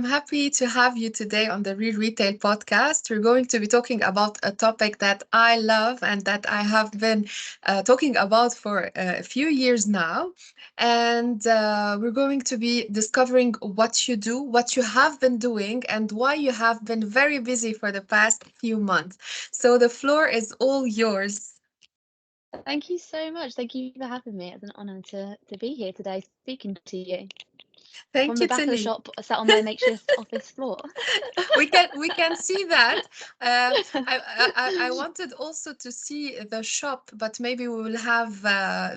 happy to have you today on the Real Retail podcast. We're going to be talking about a topic that I love and that I have been talking about for a few years now. And we're going to be discovering what you do, what you have been doing, and why you have been very busy for the past few months. So the floor is all yours. Thank you so much. Thank you for having me. It's an honour to be here today speaking to you from Thank the you, back of the Tilly. shop, sat on my makeshift office floor. We can see that. I wanted also to see the shop, but maybe we will have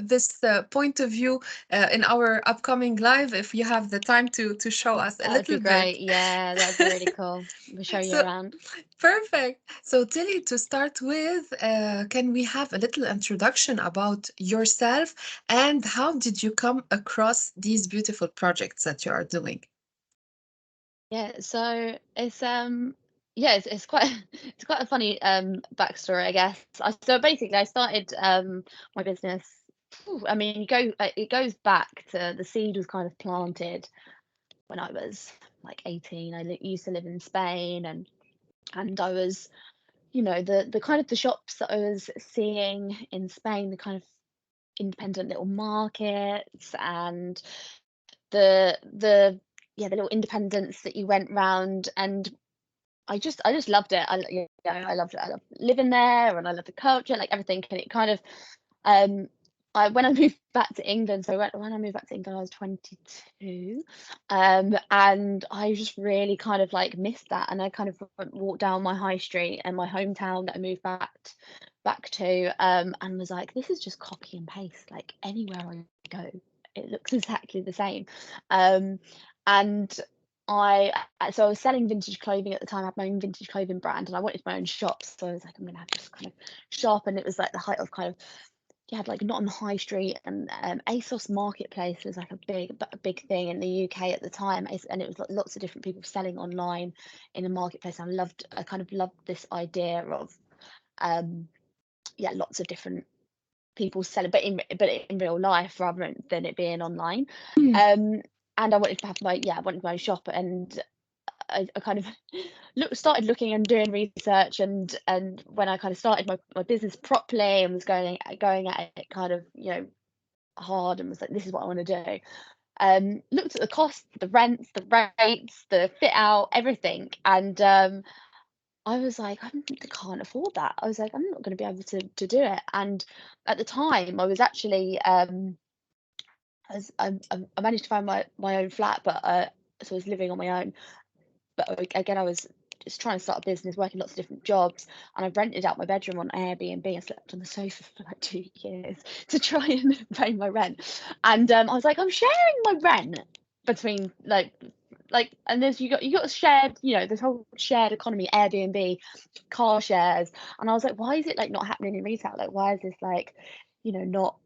this point of view in our upcoming live if you have the time to show us a That would be little bit. great. Yeah, that would be really cool. We'll show you So around. perfect. So Tilly, to start with, can we have a little introduction about yourself and how did you come across these beautiful projects that you are doing? Yeah, so it's quite it's quite a funny backstory, I guess. So basically I started my business. I mean, it goes back to the seed was kind of planted when I was like 18. Used to live in Spain, and I was, the kind of the shops that I was seeing in Spain, the kind of independent little markets, and the yeah, the little independents that you went round, and I just loved it. I loved it. I loved living there, and I loved the culture, like everything. And it kind of um I when I moved back to England, so when I moved back to England, I was 22, and I just really kind of like missed that. And I kind of walked down my high street in my hometown that I moved back to, and was like, this is just copy and paste. Like anywhere I go, it looks exactly the same. Um, and so I was selling vintage clothing at the time. I had my own vintage clothing brand, and I wanted my own shop. So I was like, I'm gonna have this kind of shop, and it was like the height of kind of, you had like not on the high street, and ASOS Marketplace was like a big thing in the UK at the time, and it was like lots of different people selling online in the marketplace. I kind of loved this idea of um yeah, lots of different people selling, but in real life rather than it being online. Um, and I wanted my own shop, and I kind of started looking and doing research, and when I kind of started my business properly and was going at it kind of, hard, and was like, this is what I want to do. Looked at the costs, the rents, the rates, the fit out, everything, and I was like, I can't afford that. I was like, I'm not going to be able to do it. And at the time, I was actually I managed to find my own flat, but so I was living on my own. But again, I was just trying to start a business, working lots of different jobs, and I rented out my bedroom on Airbnb. I slept on the sofa for like 2 years to try and pay my rent. And I was like, I'm sharing my rent between and there's you got a shared, this whole shared economy, Airbnb, car shares. And I was like, why is it like not happening in retail? Like, why is this like, not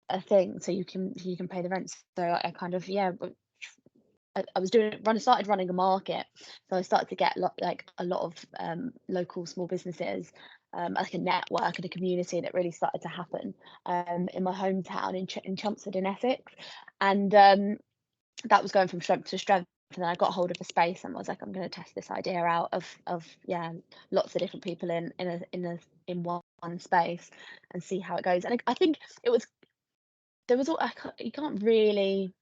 a thing, so you can pay the rent? So I kind of, I was started running a market, so I started to get a lot of local small businesses, like a network and a community that really started to happen in my hometown in Chelmsford in Essex, and that was going from strength to strength. And then I got hold of a space and was like, I'm going to test this idea out of lots of different people in one space and see how it goes. And I think it was there was all I can't really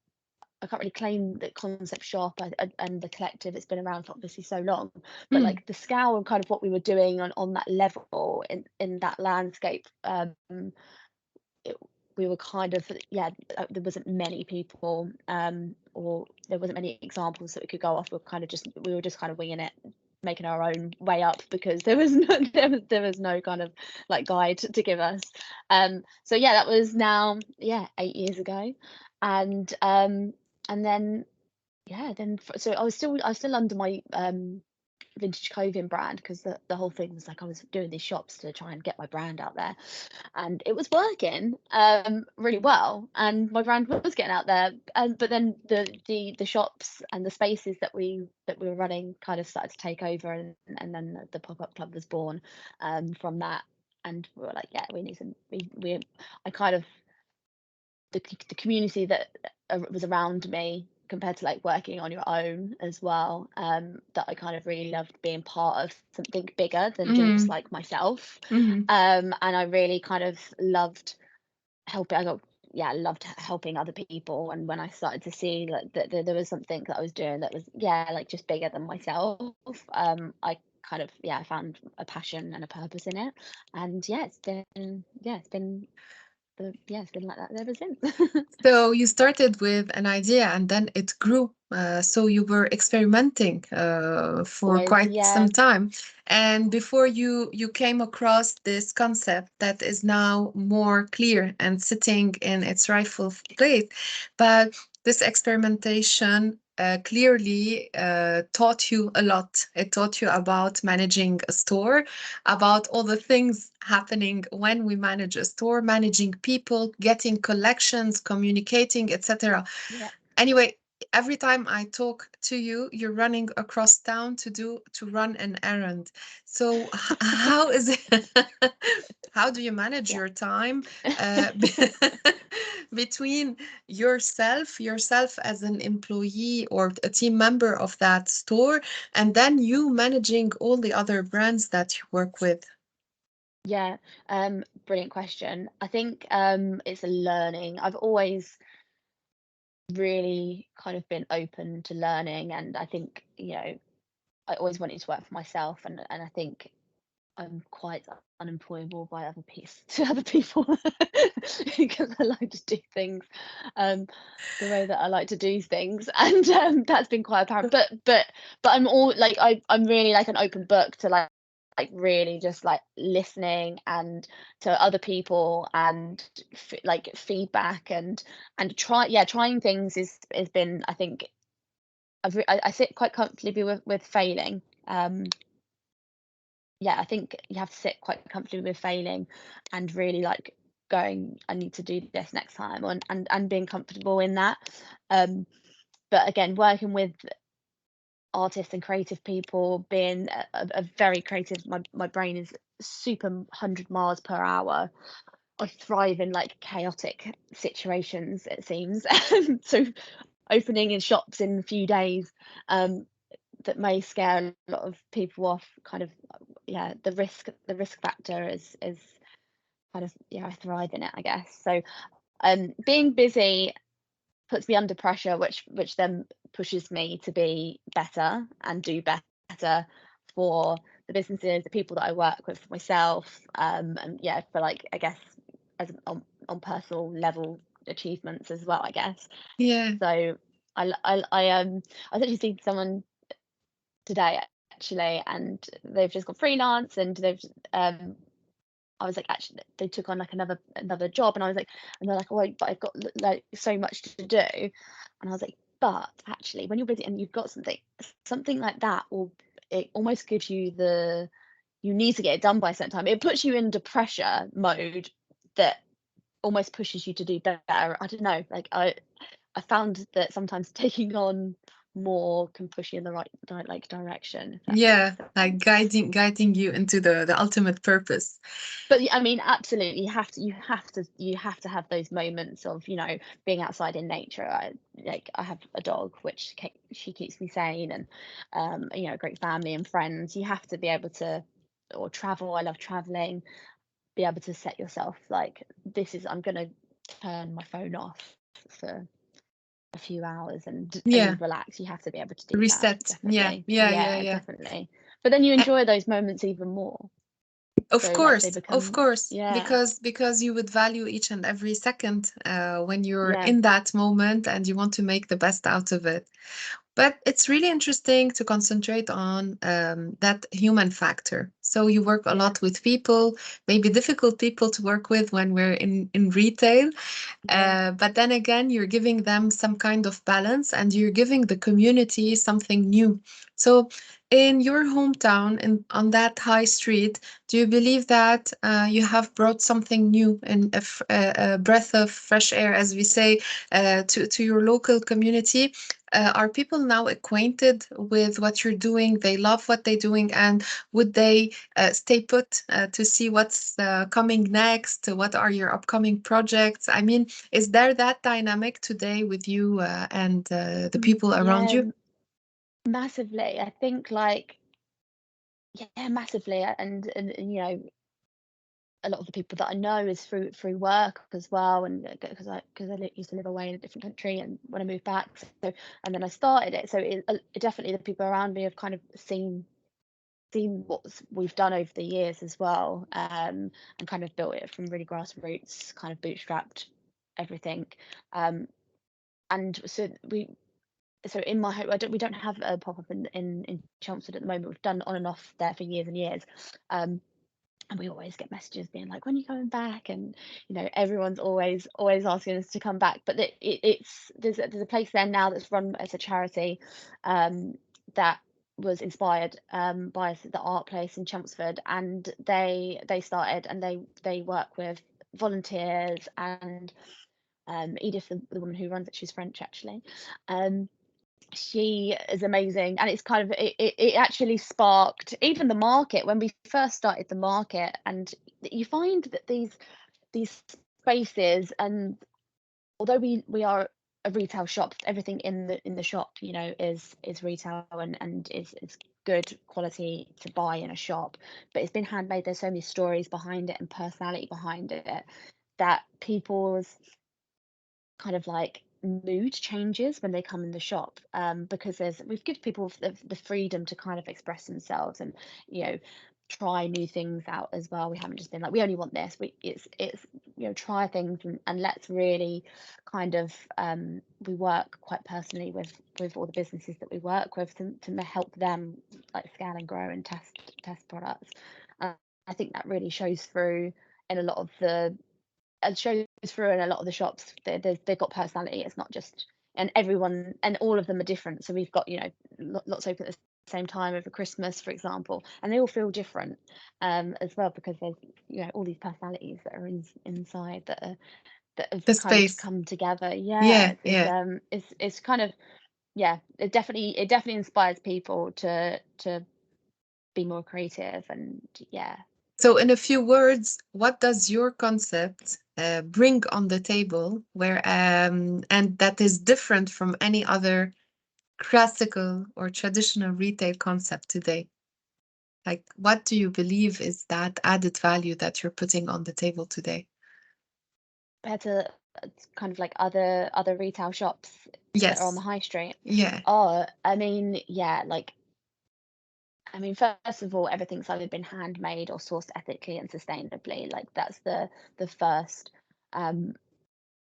claim that concept shop and the collective, it's been around for obviously so long, but Mm, like the scale and kind of what we were doing on that level in that landscape, it, we were kind of, there wasn't many people, or there wasn't many examples that we could go off. We were just kind of winging it, making our own way up, because there was no no kind of like guide to give us. So yeah, that was now 8 years ago, and then so I was still under my vintage clothing brand, because the whole thing was like I was doing these shops to try and get my brand out there, and it was working really well, and my brand was getting out there. And but then the shops and the spaces that we were running kind of started to take over, and then the pop-up club was born from that. And we were like, yeah, we need some we I kind of, the community that was around me compared to like working on your own as well, that I kind of really loved being part of something bigger than just Mm, like myself. mhm. And I really kind of loved helping. I loved helping other people. And when I started to see like that there was something that I was doing that was, yeah, like just bigger than myself, I kind of, yeah, I found a passion and a purpose in it. And it's been like that ever since. So you started with an idea and then it grew. So you were experimenting for With, quite some yeah, time, and before you came across this concept that is now more clear and sitting in its rightful place. But this experimentation clearly taught you a lot. It taught you about managing a store, about all the things happening when we manage a store, managing people, getting collections, communicating, etc. yeah, Anyway, every time I talk to you, you're running across town to run an errand. So how is it? How do you manage yeah. your time uh, between yourself as an employee or a team member of that store, and then you managing all the other brands that you work with? Yeah, brilliant question. I think it's a learning. I've always really kind of been open to learning, and I think, I always wanted to work for myself, and I think I'm quite unemployable by other piece to other people because I like to do things um the way that I like to do things, and that's been quite apparent. But I'm all like, I'm really like an open book to like really just like listening and to other people, and like feedback, and trying things is has been, I think, I sit quite comfortably with failing. Yeah, I think you have to sit quite comfortably with failing and really like going, I need to do this next time, and being comfortable in that. Um, but again, working with artists and creative people, being a very creative, my brain is super 100 miles per hour. I thrive in like chaotic situations, it seems. So opening in shops in a few days, um, that may scare a lot of people off, kind of, yeah, the risk factor is kind of, yeah, I thrive in it, I guess. So being busy puts me under pressure, which then pushes me to be better and do better for the businesses, the people that I work with, for myself, and yeah, for like, I guess, as on personal level achievements as well, I guess. Yeah. So I was actually speaking to someone today actually, and they've just gone freelance, and I was like, actually, they took on like another job, and I was like, and they're like, oh, but I've got like so much to do, and I was like, but actually, when you're busy and you've got something like that, will it almost gives you you need to get it done by a certain time. It puts you into pressure mode that almost pushes you to do better. I don't know, like I found that sometimes taking on more can push you in the right like direction, if that makes Yeah, like sense. guiding you into the ultimate purpose. But I mean, absolutely, you have to have those moments of, being outside in nature. I have a dog which she keeps me sane, and a great family and friends. You have to be able to, or travel. I love traveling. Be able to set yourself like, I'm gonna turn my phone off for a few hours and Yeah, relax. You have to be able to do that, reset. Yeah, definitely. yeah, yeah, Yeah, yeah. definitely. But then you A- enjoy those moments even more. So like they of become, course, yeah, because you would value each and every second when you're yeah, in that moment and you want to make the best out of it. But it's really interesting to concentrate on that human factor. So you work a yeah, lot with people, maybe difficult people to work with when we're in retail. yeah, But then again, you're giving them some kind of balance and you're giving the community something new. So, in your hometown, on that high street, do you believe that you have brought something new and a breath of fresh air, as we say, to your local community? Are people now acquainted with what you're doing? They love what they're doing, and would they stay put to see what's coming next? What are your upcoming projects? I mean, is there that dynamic today with you and the people around you? Yeah, massively. I think like yeah, massively. And a lot of the people that I know is through work as well, and because I used to live away in a different country, and when I moved back, so and then I started it, so definitely the people around me have kind of seen what we've done over the years as well, and kind of built it from really grassroots, kind of bootstrapped everything, um, and so in my home, we don't have a pop up in Chelmsford at the moment. We've done on and off there for years and years. Um, and we always get messages being like, when are you coming back? And everyone's always asking us to come back. But it's there's a place there now that's run as a charity, that was inspired by the art place in Chelmsford, and they started, and they work with volunteers, and Edith, the woman who runs it, she's French actually. um, she is amazing, and it's kind of it actually sparked even the market when we first started the market. And you find that these spaces, and although we are a retail shop, everything in the shop is retail, and is good quality to buy in a shop, but it's been handmade. There's so many stories behind it and personality behind it, that people's kind of like mood changes when they come in the shop, because we've given people the freedom to kind of express themselves, and you know try new things out as well. We haven't just been like, we only want this. It's try things, and let's really kind of we work quite personally with all the businesses that we work with, to help them like scale and grow and test products. uh, I think that really shows through in a lot of the and shows through in a lot of the shops. They've got personality. It's not just, and everyone and all of them are different. So we've got lots open at the same time over Christmas, for example, and they all feel different, as well, because there's all these personalities that are inside, that have The kind of space. come together. Yeah, Yeah, yeah. it's kind of, yeah, it definitely inspires people to be more creative, and yeah. So, in a few words, what does your concept bring on the table, where and that is different from any other classical or traditional retail concept today? Like, what do you believe is that added value that you're putting on the table today? Compared to kind of like other retail shops that are on the Yes. high street. Yeah. Oh, I mean, yeah, like, I mean, first of all, everything's either been handmade or sourced ethically and sustainably. Like that's the first um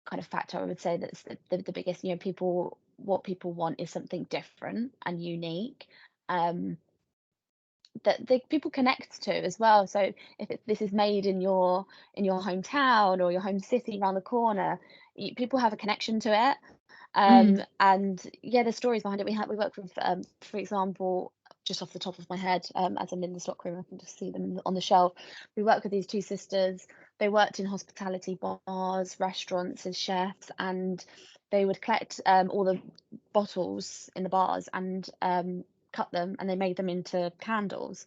kind of factor I would say, that's the biggest. What people want is something different and unique. Um, that the people connect to as well. So if this is made in your hometown or your home city around the corner, people have a connection to it. Mm. And yeah, the stories behind it. We work with, for example, just off the top of my head, as I'm in the stockroom, I can just see them on the shelf. We work with these two sisters. They worked in hospitality, bars, restaurants as chefs, and they would collect all the bottles in the bars, and cut them, and they made them into candles.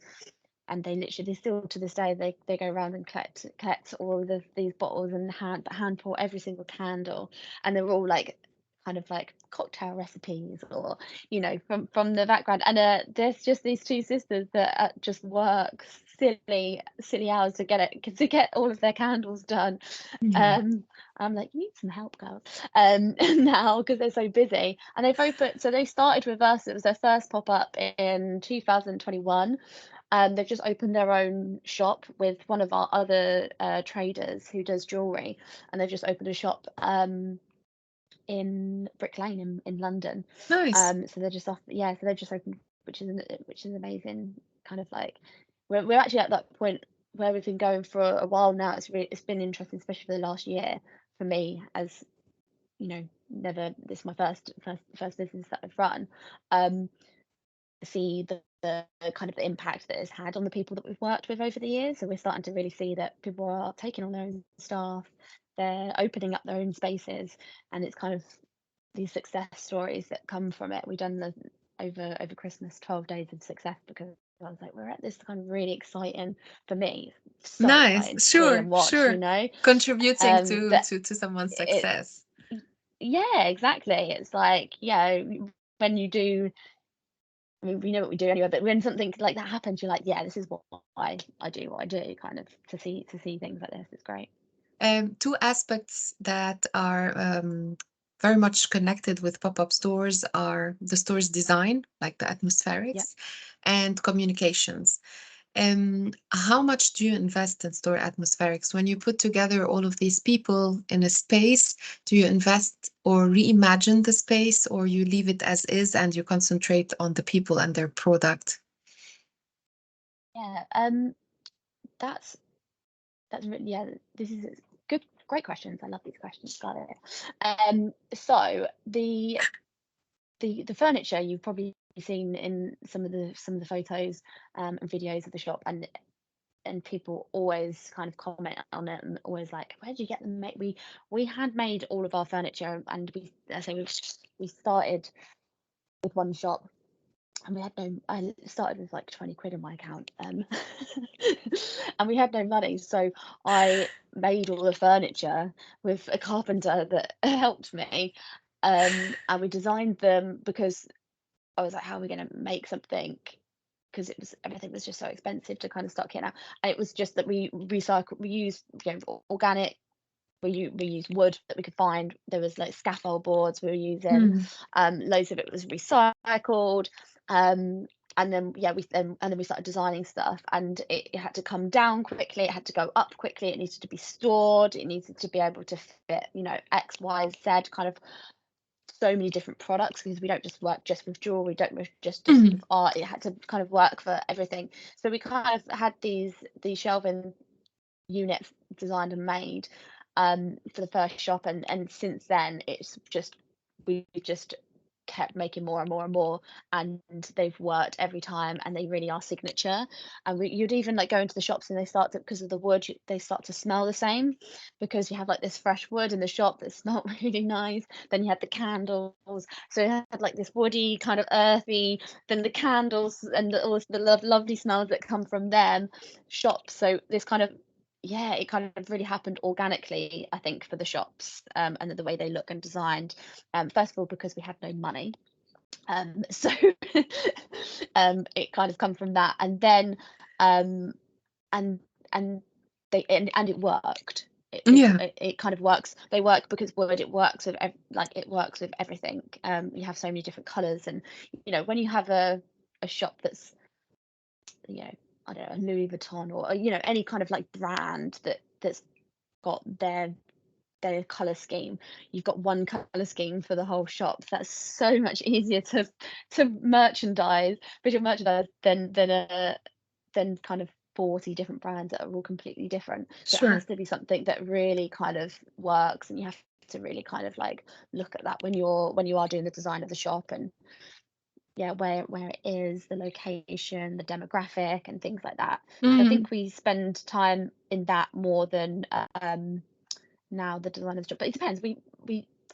And they still to this day, they go around and collect all of these bottles, and hand pour every single candle, and they're all like kind of like cocktail recipes, or from the background. And there's just these two sisters that just work silly hours to get all of their candles done. Yeah. I'm like, you need some help, girls, now, because they're so busy. And they started with us. It was their first pop up in 2021. They've just opened their own shop with one of our other traders who does jewelry, and they've just opened a shop in Brick Lane in London. Nice. So they're just off, yeah. So they've just opened, which is amazing. Kind of like we're actually at that point where we've been going for a while now. It's been interesting, especially for the last year for me, as never this is my first business that I've run. Um, See the kind of the impact that it's had on the people that we've worked with over the years. So we're starting to really see that people are taking on their own staff, they're opening up their own spaces, and it's kind of these success stories that come from it. We've done the over Christmas 12 days of success, because I was like, we're at this kind of really exciting, for me, so Nice. exciting to see Sure, and watch, sure. Contributing to but to someone's it success. yeah, exactly. It's like, when you do, I mean, we know what we do anyway, but when something like that happens, you're like, yeah, this is why I do what I do, kind of, to see things like this. It's great. Two aspects that are very much connected with pop-up stores are the store's design, like the Yeah. atmospherics, and communications. How much do you invest in store atmospherics? When you put together all of these people in a space, do you invest or reimagine the space, or you leave it as is and you concentrate on the people and their product? Yeah. That's really, yeah. This is good, great questions. I love these questions. Got it. So the furniture you've probably seen in some of the photos and videos of the shop, and people always kind of comment on it and always like, where did you get them made? We had made all of our furniture, and I say we started with one shop, and we had no I started with like 20 quid in my account, and we had no money, so I made all the furniture with a carpenter that helped me, and we designed them, because I was like, how are we going to make something, because everything was just so expensive to kind of start kitting out. And it was just that we used, organic, we used wood that we could find. There was like scaffold boards we were using. Hmm. Loads of it was recycled. Um, and then we started designing stuff, and it had to come down quickly. It had to go up quickly. It needed to be stored. It needed to be able to fit, X, Y, Z kind of, so many different products, because we don't just work just with jewelry, we don't just Mhm. with art. It had to kind of work for everything. So we kind of had these shelving units designed and made for the first shop, and since then it's just, we just kept making more and more and more, and they've worked every time, and they really are signature. And you'd even like go into the shops, and they start to, because of the wood, they start to smell the same, because you have like this fresh wood in the shop that smelled really nice. Then you had the candles, so it had like this woody kind of earthy, then the candles and all the lovely smells that come from them shops. So this kind of, yeah, it kind of really happened organically, I think, for the shops, and the way they look and designed. First of all, because we had no money, so it kind of come from that, and then um, and and and it worked. Yeah, It kind of works. They work because wood. It works with it works with everything. You have so many different colors, and when you have a shop that's, you know, I don't know, Louis Vuitton, or any kind of like brand that's got their color scheme. You've got one color scheme for the whole shop. That's so much easier to merchandise, visual merchandise, than kind of 40 different brands that are all completely different. So it has sure. to be something that really kind of works, and you have to really kind of like look at that when you are doing the design of the shop, and yeah, where it is, the location, the demographic, and things like that. So I Mm, think we spend time in that more than now the designer's job. But it depends. We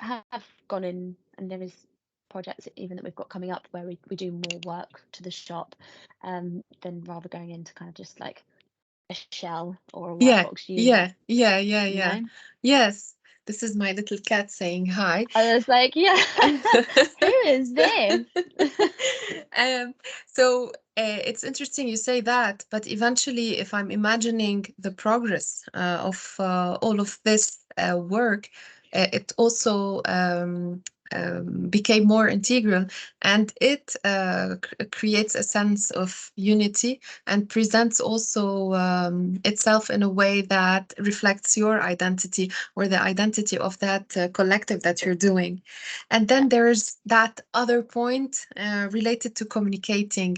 have gone in, and there is projects even that we've got coming up where we do more work to the shop, than rather going into kind of just like a shell or a white yeah, box unit, yeah, yeah, yeah, you yeah. know. Yes, this is my little cat saying hi. I was like, yeah, who is this? Um, so it's interesting you say that, but eventually, if I'm imagining the progress of all of this work, it also became more integral, and it creates a sense of unity and presents also itself in a way that reflects your identity or the identity of that collective that you're doing. And Yeah, then there's that other point related to communicating.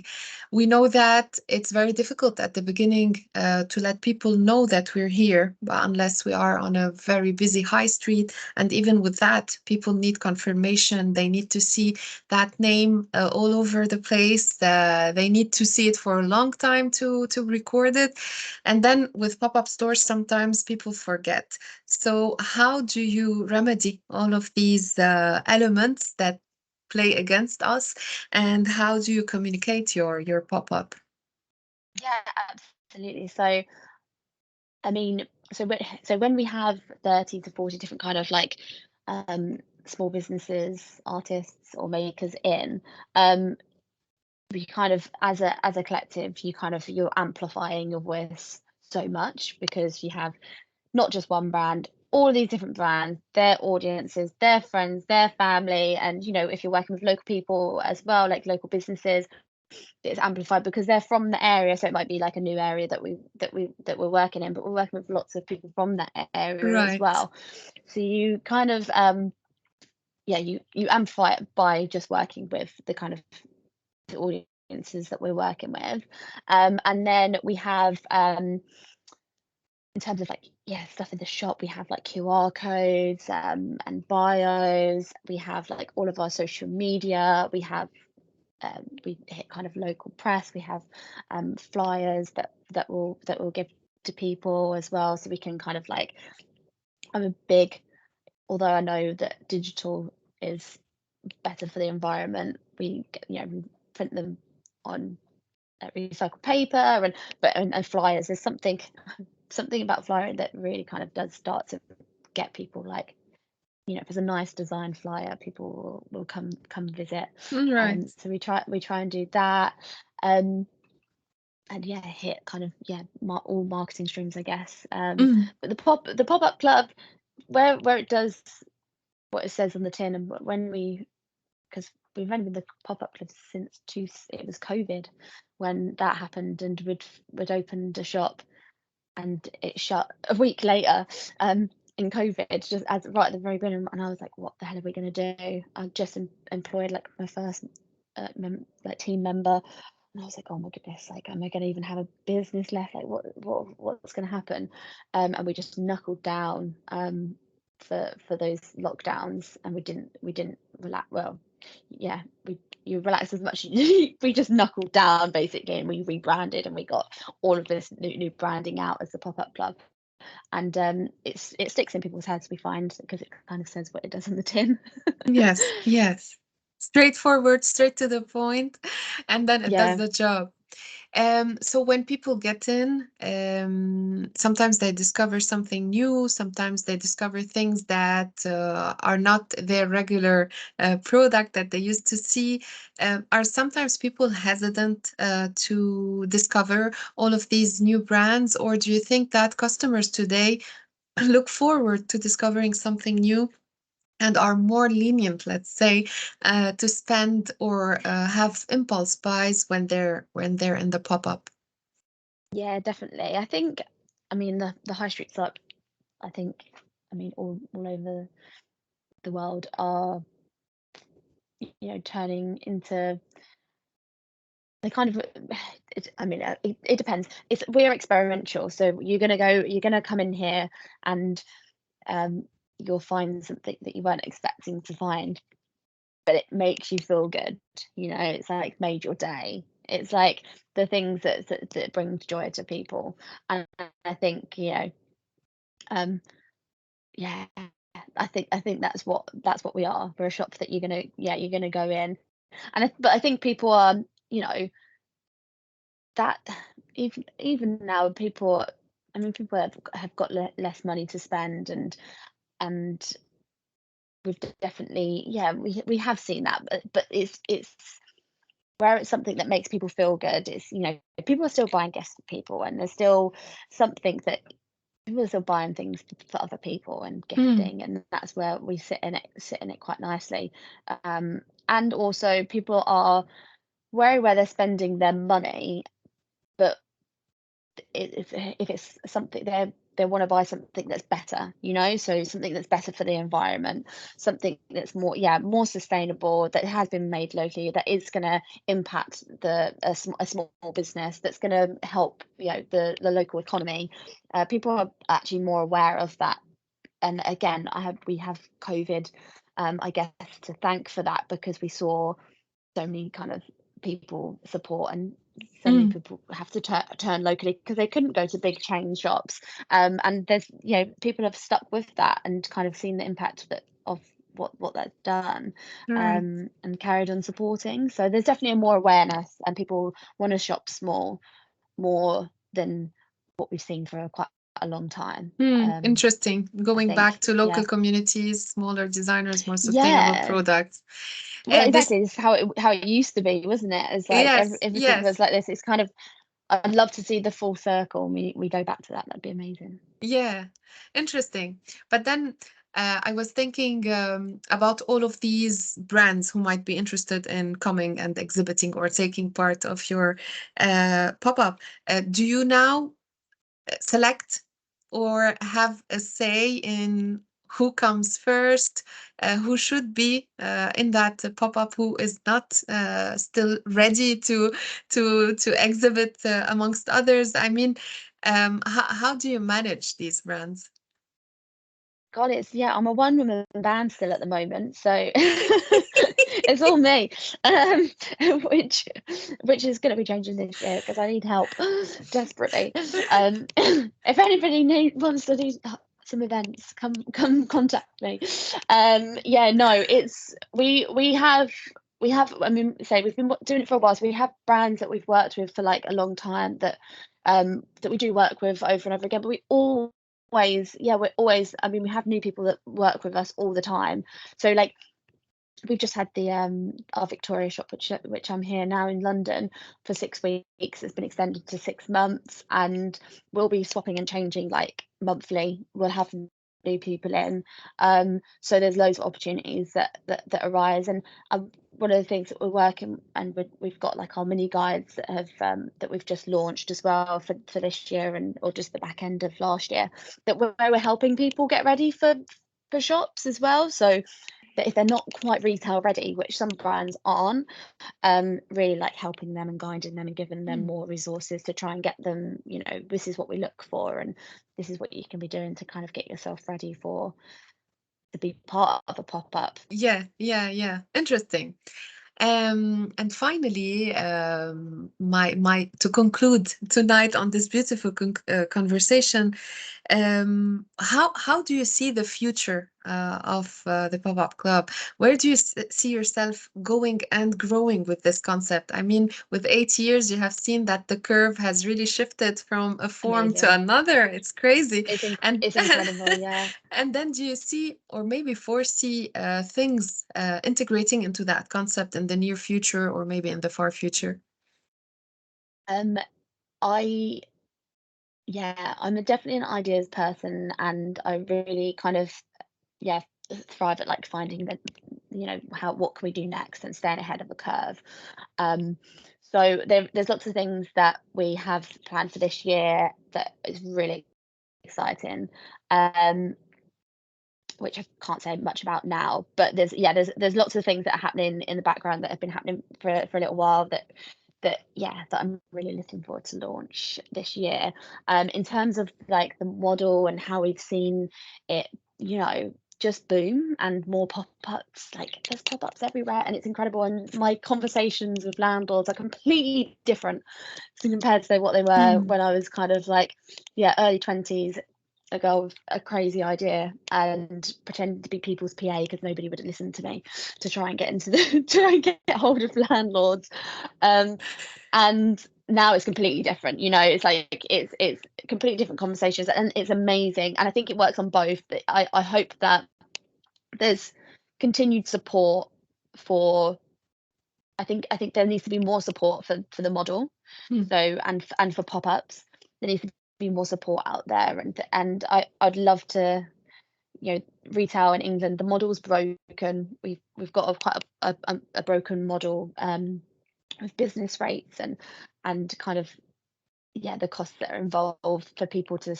We know that it's very difficult at the beginning to let people know that we're here, but unless we are on a very busy high street. And even with that, people need confirmation. They need to see that name all over the place. They need to see it for a long time to record it. And then with pop-up stores, sometimes people forget. So, how do you remedy all of these elements that play against us, and how do you communicate your pop up? Yeah, absolutely. So, I mean, so when we have 30 to 40 different kind of like small businesses, artists or makers in, um, we kind of as a collective, you're amplifying your voice so much because you have not just one brand, all of these different brands, their audiences, their friends, their family, and if you're working with local people as well, like local businesses, it's amplified because they're from the area. So it might be like a new area that we're working in, but we're working with lots of people from that area as Right. well. So you kind of yeah, you amplify it by just working with the kind of the audiences that we're working with. And then we have in terms of like stuff in the shop, we have like QR codes and bios. We have like all of our social media. We hit kind of local press. We have flyers that will give to people as well, so we can kind of like. I'm a big, although I know that digital is better for the environment. We print them on recycled paper and flyers. There's something about flyering that really kind of does start to get people like, if it's a nice design flyer, people will come visit. Right. So we try and do that. Um, and yeah, hit kind of all marketing streams, I guess. Mm. But the pop-up club, where it does what it says on the tin, and when we because we've only been the pop-up club since it was COVID when that happened, and we'd opened a shop and it shut a week later in COVID, just as right at the very beginning. And I was like, what the hell are we going to do? I just employed like my first team member. And I was like, oh my goodness, like, am I going to even have a business left? Like, what's going to happen? And we just knuckled down for those lockdowns, and we didn't relax. Well, yeah, you relax as much. We just knuckled down basically, and we rebranded, and we got all of this new branding out as the pop-up club. And it sticks in people's heads, we find, because it kind of says what it does on the tin. Yes, yes. Straightforward, straight to the point, and then it does Yeah, the job. So when people get in, sometimes they discover something new, sometimes they discover things that are not their regular product that they used to see. Are sometimes people hesitant to discover all of these new brands, or do you think that customers today look forward to discovering something new and are more lenient, let's say, to spend or have impulse buys when they're in the pop-up? yeah, definitely. I think, I mean, the high streets up, I think, I mean, all over the world are, turning into they kind of I mean, it depends. We're experiential, so you're gonna come in here and um, you'll find something that you weren't expecting to find, but it makes you feel good. It's like made your day. It's like the things that brings joy to people, and I think um, yeah, I think that's what we are. We're a shop that you're gonna go in, but I think people are you know that even now people. I mean, people have got less money to spend, and we've definitely we have seen that, but it's where it's something that makes people feel good. It's people are still buying gifts for people, and there's still something that people are still buying things for other people and Mm. gifting, and that's where we sit in it quite nicely. And also people are wary where they're spending their money, but if it's something they want to buy something that's better, so something that's better for the environment, something that's more sustainable, that has been made locally, that is going to impact a small business, that's going to help the local economy. People are actually more aware of that, and again we have COVID, I guess, to thank for that, because we saw so many kind of people support so many Mm, people have to turn locally because they couldn't go to big chain shops. And there's, people have stuck with that and kind of seen the impact of what that's done, right. and carried on supporting. So there's definitely more awareness, and people want to shop small more than what we've seen for quite a long time. Interesting. I Going think, back to yeah, local communities, smaller designers, more sustainable yeah. products. Well, This, exactly. This is how it used to be, wasn't it? It's like yes, everything was yes, like this. It's kind of, I'd love to see the full circle, and we go back to that. That'd be amazing. yeah, interesting. But then I was thinking about all of these brands who might be interested in coming and exhibiting or taking part of your pop-up. Do you now select or have a say in who comes first, who should be in that pop-up, who is not still ready to exhibit amongst others? I mean, how do you manage these brands? God, I'm a one woman band still at the moment, so it's all me, um, which is going to be changing this year because I need help desperately. If anybody wants to do some events, come contact me. Yeah, no, it's we have. I mean, say we've been doing it for a while, so we have brands that we've worked with for like a long time that we do work with over and over again, but we always, yeah, we're always, I mean, we have new people that work with us all the time. So like we've just had the our Victoria shop, which I'm here now in London for 6 weeks. It's been extended to 6 months, and we'll be swapping and changing like monthly. We'll have new people in. So there's loads of opportunities that arise. And one of the things that we're working, and we've got like our mini guides that have that we've just launched as well for this year, and or just the back end of last year, that where we're helping people get ready for shops as well. So that if they're not quite retail ready, which some brands aren't, really like helping them and guiding them and giving them Hmm. more resources to try and get them, this is what we look for, and this is what you can be doing to kind of get yourself ready for to be part of a pop-up. Yeah, yeah, yeah. Interesting. And finally, my to conclude tonight on this beautiful conversation, how do you see the future of the pop-up club? Where do you see yourself going and growing with this concept? I mean, with 8 years, you have seen that the curve has really shifted from a form to Amazing. another. It's crazy. And It's incredible, yeah. and then do you see or maybe foresee things integrating into that concept in the near future or maybe in the far future? um I Yeah, I'm definitely an ideas person, and I really kind of, yeah, thrive at like finding that, how what can we do next and staying ahead of the curve. Um, so there's lots of things that we have planned for this year that is really exciting. Um, which I can't say much about now, but there's lots of things that are happening in the background that have been happening for a little while that I'm really looking forward to launch this year. In terms of like the model and how we've seen it, just boom and more pop-ups. Like there's pop-ups everywhere, and it's incredible. And my conversations with landlords are completely different compared to what they were Hmm. when I was kind of like, yeah, early 20s, a girl with a crazy idea and pretending to be people's PA because nobody would listen to me to try and get into the try and get hold of landlords. And now it's completely different. It's like it's completely different conversations, and it's amazing. And I think it works on both. But I hope that there's continued support for. I think there needs to be more support for the model. Hmm. So and for pop-ups, there needs to be more support out there, and I'd love to, retail in England, the model's broken. We've got quite a broken model, with business rates and kind of, yeah, the costs that are involved for people to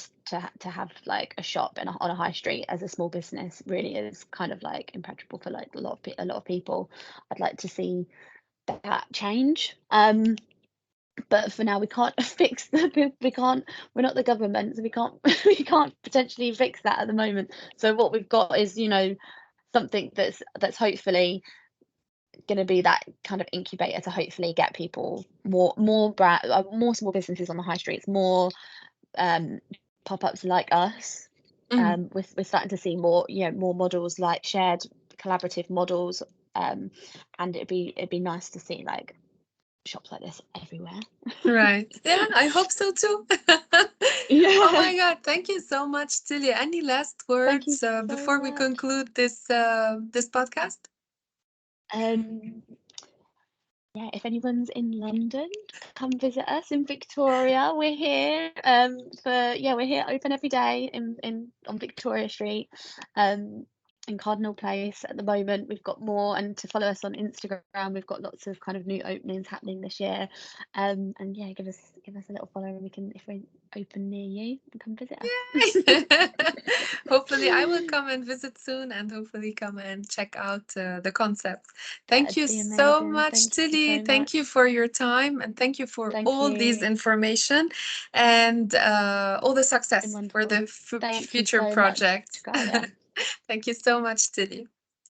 have like a shop on a high street as a small business really is kind of like impenetrable for like a lot of people. I'd like to see that change. But for now, we can't fix we can't. We're not the government, so we can't we can't potentially fix that at the moment. So what we've got is, something that's hopefully going to be that kind of incubator to hopefully get people more small businesses on the high streets, more pop-ups like us. Mm. We're starting to see more, more models, like shared collaborative models, and it'd be nice to see like shops like this everywhere. Right. Yeah, I hope so too. Oh Yeah. my God. Thank you so much, Tilly. Any last Thank you words so before we much. conclude this podcast? Um, yeah, if anyone's in London, come visit us in Victoria. We're here we're here open every day in on Victoria Street, um, in Cardinal Place at the moment. We've got more, and to follow us on Instagram, we've got lots of kind of new openings happening this year. And yeah, give us a little follow, and we can, if we're open near you, come visit us. Yay! Hopefully, I will come and visit soon and hopefully come and check out the concept. Thank That'd you be so amazing. much, Thank you Tilly. so Thank much. you for your time and thank you for Thank all these you. information and all the It's been success for the wonderful. Thank you future so much, projects. Gaia. Thank you so much, Tilly.